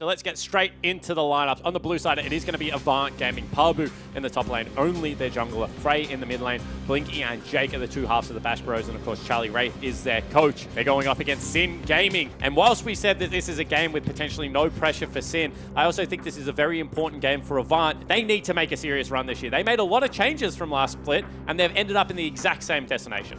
So let's get straight into the lineups. On the blue side, it is going to be Avant Gaming, Pabu in the top lane, only their jungler, Frey in the mid lane, Blinky and Jake are the two halves of the Bash Bros, and of course Charlie Wraith is their coach. They're going up against Sin Gaming. And whilst we said that this is a game with potentially no pressure for Sin, I also think this is a very important game for Avant. They need to make a serious run this year. They made a lot of changes from last split, and they've ended up in the exact same destination.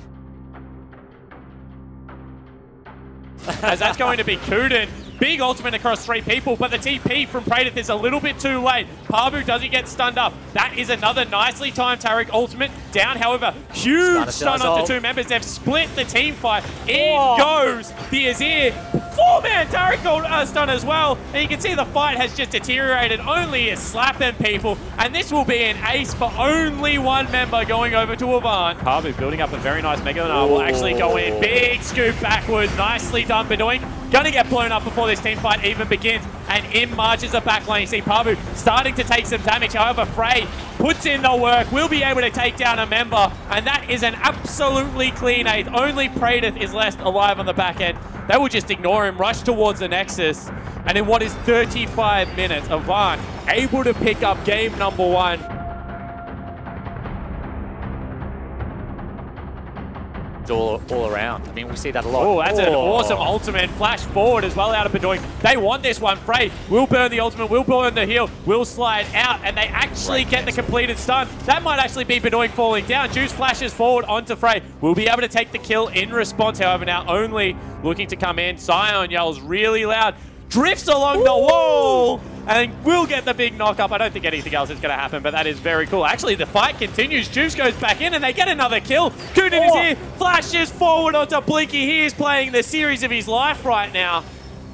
As that's going to be Kuden. Big ultimate across three people, but the TP from Praedyth is a little bit too late. Pabu doesn't get stunned up. That is another nicely timed Taric ultimate down. However, huge stun onto two members. They've split the team fight. In goes the Azir. Four-man Taric stun as well. And you can see the fight has just deteriorated. Only is slapping people. And this will be an ace for only one member going over to Avant. Pabu building up a very nice Mega Lunar. Will actually go in. Big scoop backwards. Nicely done, Bedoing. Gonna get blown up before this team fight even begins, and in marches the back lane. You see Pabu starting to take some damage. However, Frey puts in the work, will be able to take down a member, and that is an absolutely clean 8th. Only Praedyth is left alive on the back end. They will just ignore him, rush towards the Nexus, and in what is 35 minutes, Avant able to pick up game number 1. All around. I mean, we see that a lot. Oh, that's an awesome ultimate. Flash forward as well out of Bedoing. They want this one. Frey will burn the ultimate, will burn the heal, will slide out, and they actually get the completed stun. That might actually be Bedoing falling down. Juice flashes forward onto Frey. Will be able to take the kill in response, however, now only looking to come in. Sion yells really loud. Drifts along the wall and will get the big knock up. I don't think anything else is going to happen, but that is very cool. Actually, the fight continues. Juice goes back in and they get another kill. Kuden is here, flashes forward onto Blinky. He is playing the series of his life right now.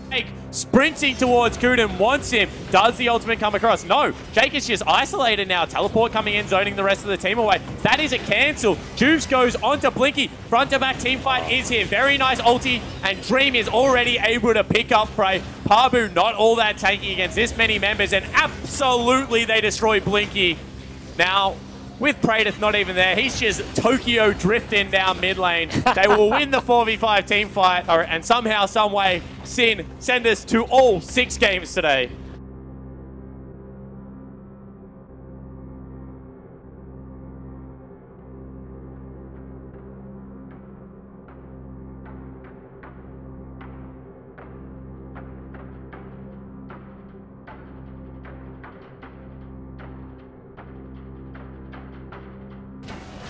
Jake sprinting towards Kuden, wants him. Does the ultimate come across? No. Jake is just isolated now. Teleport coming in, zoning the rest of the team away. That is a cancel. Juice goes onto Blinky. Front to back team fight is here. Very nice ulti, and Dream is already able to pick up Frey. Pabu not all that tanky against this many members, and absolutely they destroy Blinky. Now, with Praedyth not even there, he's just Tokyo drifting down mid lane. They will win the 4v5 team fight, and somehow, some way, Sin send us to all 6 games today.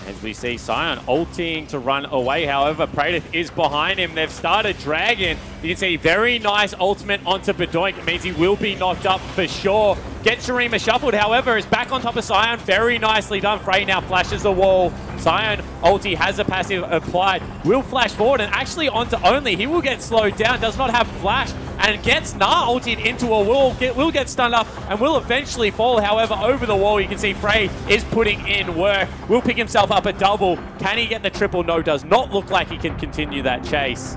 As we see Sion ulting to run away. However, Praedyth is behind him. They've started Dragon. You can see very nice ultimate onto Bedoink. It means he will be knocked up for sure. Gets Shurima shuffled. However, is back on top of Sion. Very nicely done. Frey now flashes the wall. Sion ulti has a passive applied. Will flash forward and actually onto Only. He will get slowed down. Does not have flash and gets Gnar ulted into a wall. Will get stunned up and will eventually fall. However, over the wall, you can see Frey is putting in work. Will pick himself up a double. Can he get the triple? No, does not look like he can continue that chase.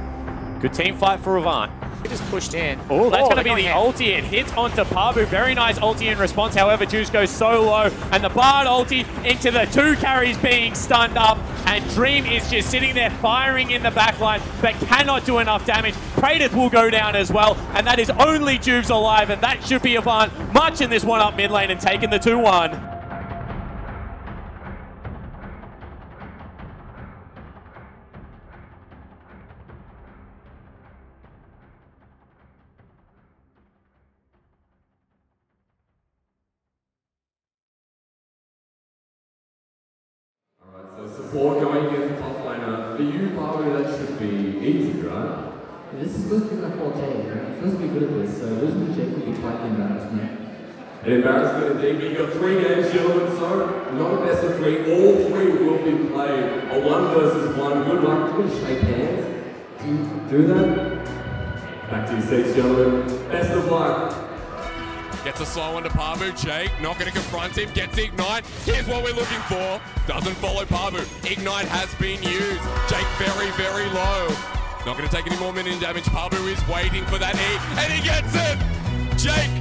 Good team fight for Avant. He just pushed in. Oh, that's going to be the ulti. It hits onto Pabu. Very nice ulti in response. However, Juice goes so low. And the Bard ulti into the 2 carries being stunned up. And Dream is just sitting there firing in the backline, but cannot do enough damage. Praedyth will go down as well. And that is only Juice alive. And that should be Avant marching this one up mid lane and taking the 2-1. Support going against the top laner. For you, Pabu, that should be easy, right? This is supposed to be like 4K, right? I'm supposed to be good at this, so losing to Jake will be quite an embarrassment. An embarrassment indeed. You've got 3 games, gentlemen, so not a best of 3. All 3 will be played. A 1 versus 1. Good luck. I'm going to shake hands. Do you do that? Back to your seats, gentlemen. Best of luck. Gets a slow one to Pabu. Jake not going to confront him. Gets the Ignite. Here's what we're looking for. Doesn't follow Pabu. Ignite has been used. Jake very, very low. Not going to take any more minion damage. Pabu is waiting for that E, and he gets it. Jake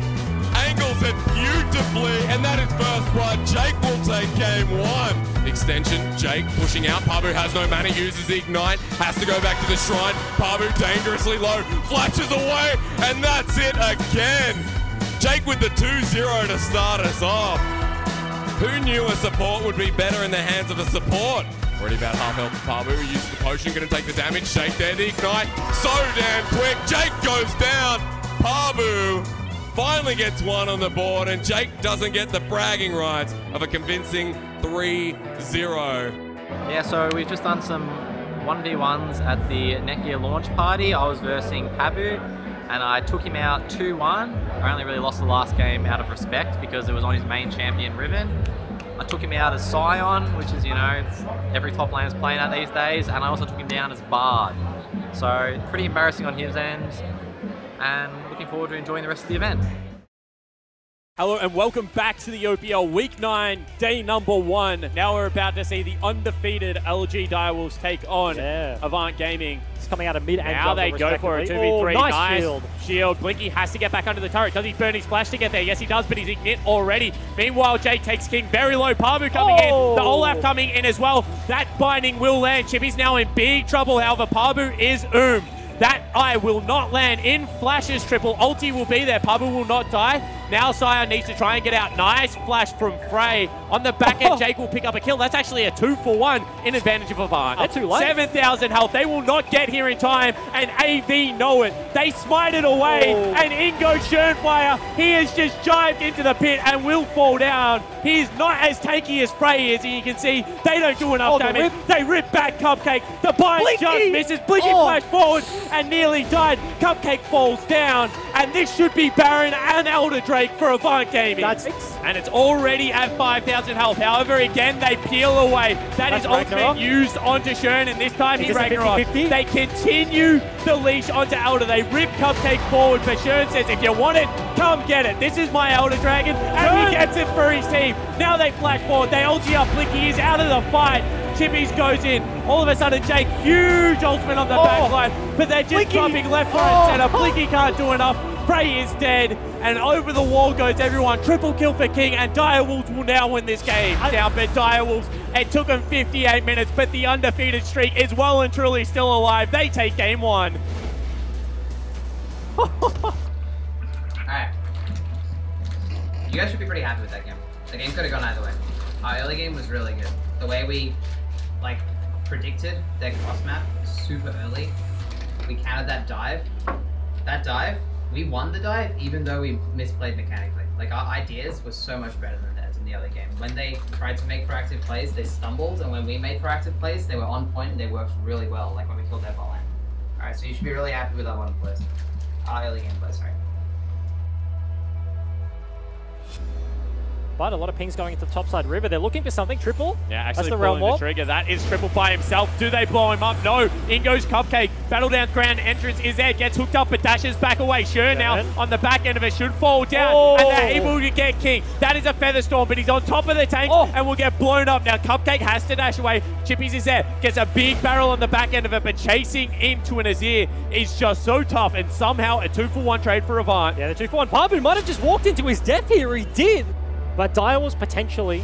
angles does it beautifully, and that is first blood. Jake will take game 1. Extension, Jake pushing out. Pabu has no mana, uses the ignite, has to go back to the shrine. Pabu dangerously low, flashes away, and that's it again. Jake with the 2-0 to start us off. Who knew a support would be better in the hands of a support? Already about half health for Pabu, who uses the potion, going to take the damage. Shake there, the ignite, so damn quick. Jake goes down. Pabu finally gets one on the board, and Jake doesn't get the bragging rights of a convincing 3-0. Yeah, so we've just done some 1v1s at the Netgear launch party. I was versing Pabu, and I took him out 2-1. I only really lost the last game out of respect because it was on his main champion, Riven. I took him out as Scion, which is, you know, it's every top laner's playing at these days, and I also took him down as Bard. So pretty embarrassing on his end, and looking forward to enjoying the rest of the event. Hello and welcome back to the OPL Week 9, day number 1. Now we're about to see the undefeated LG Direwolves take on Avant Gaming. It's coming out of mid and now they go for a 2v3. Oh, nice shield. Blinky has to get back under the turret. Does he burn his flash to get there? Yes, he does, but he's ignite already. Meanwhile, Jake takes King very low. Pabu coming in. The Olaf coming in as well. That binding will land. Chippy's now in big trouble. However, Pabu is That eye will not land in Flash's triple. Ulti will be there. Pabu will not die. Now Scion needs to try and get out. Nice flash from Frey. On the back end, Jake will pick up a kill. That's actually a 2-for-1 in advantage of Avant. They're too late. 7,000 health. They will not get here in time, and AV know it. They smite it away, and in goes Schönfire. He has just jived into the pit and will fall down. He is not as tanky as Frey is, and you can see they don't do enough damage. They rip back Cupcake. The bind just misses. Blinky flash forward and nearly died. Cupcake falls down, and this should be Baron and Elder Drake for Avant Gaming. And it's already at 5,000 health. However, again, they peel away. That is ultimate used onto Schön, and this time he's Ragnarok. They continue the leash onto Elder. They rip Cupcake forward, but Schön says, if you want it, come get it. This is my Elder Dragon, and he gets it for his team. Now they flash forward. They ulti up. Blinky is out of the fight. Chippies goes in. All of a sudden, Jake, huge ultimate on the backline, but they're just dropping left, right, and center. Blinky can't do enough. Frey is dead, and over the wall goes everyone. Triple kill for King, and Direwolves will now win this game. Down for Direwolves. It took them 58 minutes, but the undefeated streak is well and truly still alive. They take game 1. Alright. You guys should be pretty happy with that game. The game could have gone either way. Our early game was really good. The way we, predicted their cross map super early. We countered that dive. That dive, we won the dive even though we misplayed mechanically. Our ideas were so much better than theirs in the early game. When they tried to make proactive plays, they stumbled, and when we made proactive plays, they were on point and they worked really well, like when we killed their bot lane. Alright, so you should be really happy with our one plays. Our early game plays, sorry. But a lot of pings going into the topside river. They're looking for something. Triple. Yeah, actually that's the pulling realm the trigger. That is Triple by himself. Do they blow him up? No. In goes Cupcake. Battle down ground entrance is there. Gets hooked up but dashes back away. Schön now on the back end of it should fall down. And they're able to get King. That is a Feather Storm, but he's on top of the tank and will get blown up. Now Cupcake has to dash away. Chippies is there. Gets a big barrel on the back end of it, but chasing into an Azir is just so tough, and somehow a 2-for-1 trade for Avant. Yeah, the 2-for-1. Pabu might have just walked into his death here. He did. But Direwolves potentially,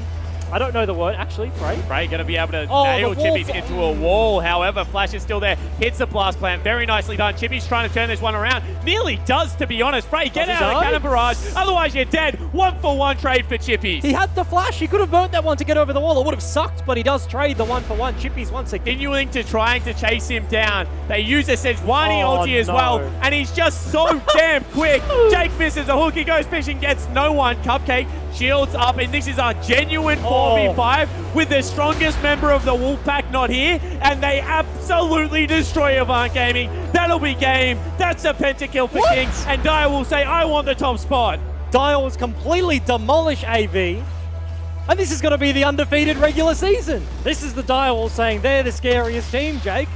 I don't know the word, actually, Frey. Frey going to be able to nail Chippies into a wall. However, Flash is still there. Hits the blast plant. Very nicely done. Chippies trying to turn this one around. Nearly does, to be honest. Frey, get out of the cannon barrage. Otherwise, you're dead. 1-for-1 trade for Chippies. He had the flash. He could have burnt that one to get over the wall. It would have sucked, but he does trade the 1-for-1. Chippies once again. Continuing to trying to chase him down. They use a Sejuani ulti as well, and he's just so damn quick. Jake misses a hook. He goes fishing, gets no one. Cupcake shields up, and this is a genuine 4v5 with the strongest member of the Wolfpack not here, and they absolutely destroy Avant Gaming. That'll be game. That's a pentakill for King, and Dire will say, I want the top spot. Dire will completely demolish AV, and this is going to be the undefeated regular season. This is the Direwolves saying they're the scariest team, Jake.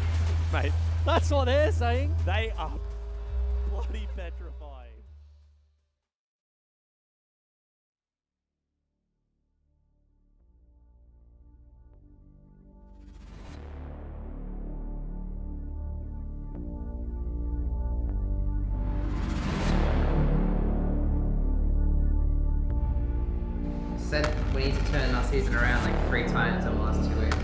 Mate, that's what they're saying. They are bloody petrified. said we need to turn our season around like 3 times over the last 2 weeks.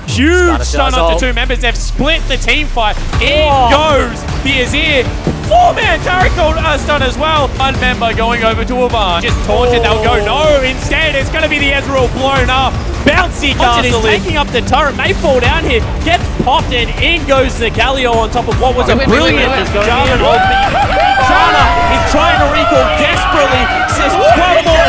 Huge stun onto 2 members. They've split the team fight. In goes the Azir. 4-man turret stun as well. 1 member going over to Avant. Just taunted. They'll go. No, instead it's going to be the Ezreal blown up. Bouncy castle is taking up the turret. May fall down here. Gets popped and in goes the Galio on top of what was a brilliant Jarvan ult. Trana is trying to recall desperately. Says 12 more